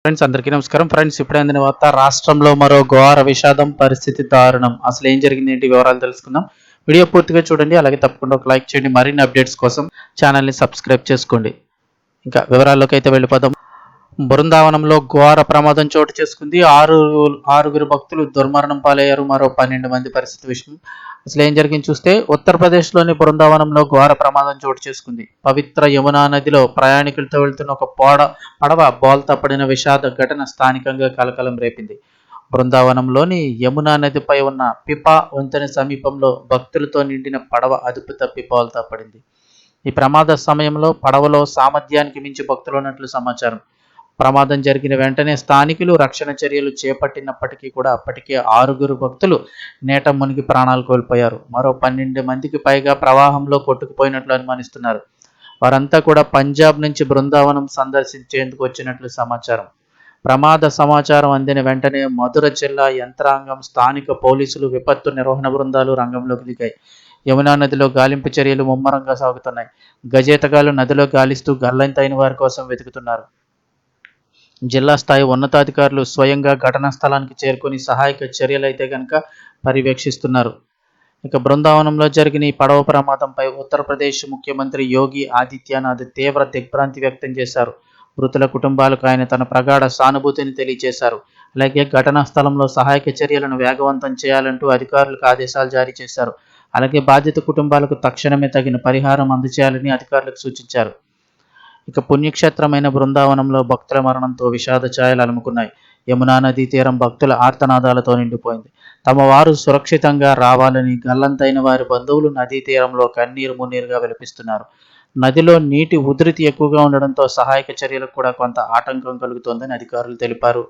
Friends అందరికీ నమస్కారం. Friends ఇప్పుడే అందిన వార్త, రాష్ట్రంలో మరో ఘోర విషాదం, పరిస్థితి దారుణం. అసలు ఏం జరిగింది ఏంటి వివరాలు తెలుసుకుందాం. వీడియో పూర్తిగా చూడండి, అలాగే తప్పకుండా ఒక లైక్ చేయండి. మరిన్ని అప్డేట్స్ కోసం ఛానల్ని సబ్స్క్రైబ్ చేసుకోండి. ఇంకా వివరాల్లోకి అయితే వెళ్ళిపోదాం. బృందావనంలో ఘోర ప్రమాదం చోటు చేసుకుంది. ఆరుగురు భక్తులు దుర్మరణం పాలయ్యారు. మరో 12 మంది పరిస్థితి విషయం. అసలు ఏం జరిగింది చూస్తే, ఉత్తరప్రదేశ్లోని బృందావనంలో ఘోర ప్రమాదం చోటు చేసుకుంది. పవిత్ర యమునా నదిలో ప్రయాణికులతో వెళ్తున్న ఒక పడవ బోల్తా పడిన విషాద ఘటన స్థానికంగా కలకలం రేపింది. బృందావనంలోని యమునా నదిపై ఉన్న పిపా వంతెన సమీపంలో భక్తులతో నిండిన పడవ అదుపు తప్పి బోల్తా పడింది. ఈ ప్రమాద సమయంలో పడవలో సామర్థ్యానికి మించి భక్తులు ఉన్నట్లు సమాచారం. ప్రమాదం జరిగిన వెంటనే స్థానికులు రక్షణ చర్యలు చేపట్టినప్పటికీ కూడా అప్పటికే 6 భక్తులు నేట మునిగి ప్రాణాలు కోల్పోయారు. మరో 12 మందికి పైగా ప్రవాహంలో కొట్టుకుపోయినట్లు అనుమానిస్తున్నారు. వారంతా కూడా పంజాబ్ నుంచి బృందావనం సందర్శించేందుకు వచ్చినట్లు సమాచారం. ప్రమాద సమాచారం అందిన వెంటనే మధుర జిల్లా యంత్రాంగం, స్థానిక పోలీసులు, విపత్తు నిర్వహణ బృందాలు రంగంలోకి దిగాయి. యమునా నదిలో గాలింపు చర్యలు ముమ్మరంగా సాగుతున్నాయి. గజేతగాళ్లు నదిలో గాలిస్తూ గల్లంతైన వారి కోసం వెతుకుతున్నారు. జిల్లా స్థాయి ఉన్నతాధికారులు స్వయంగా ఘటనా స్థలానికి చేరుకొని సహాయక చర్యలైతే కనుక పర్యవేక్షిస్తున్నారు. ఇక బృందావనంలో జరిగిన ఈ పడవ ప్రమాదంపై ఉత్తరప్రదేశ్ ముఖ్యమంత్రి యోగి ఆదిత్యనాథ్ తీవ్ర దిగ్భ్రాంతి వ్యక్తం చేశారు. మృతుల కుటుంబాలకు ఆయన తన ప్రగాఢ సానుభూతిని తెలియజేశారు. అలాగే ఘటనా స్థలంలో సహాయక చర్యలను వేగవంతం చేయాలంటూ అధికారులకు ఆదేశాలు జారీ చేశారు. అలాగే బాధిత కుటుంబాలకు తక్షణమే తగిన పరిహారం అందజేయాలని అధికారులకు సూచించారు. ఇక పుణ్యక్షేత్రమైన బృందావనంలో భక్తుల మరణంతో విషాద ఛాయలు అలుముకున్నాయి. యమునా నదీ తీరం భక్తుల ఆర్తనాదాలతో నిండిపోయింది. తమ వారు సురక్షితంగా రావాలని గల్లంతైన వారి బంధువులు నదీ తీరంలో కన్నీరు మున్నీరుగా విలపిస్తున్నారు. నదిలో నీటి ఉధృతి ఎక్కువగా ఉండడంతో సహాయక చర్యలకు కూడా కొంత ఆటంకం కలుగుతోందని అధికారులు తెలిపారు.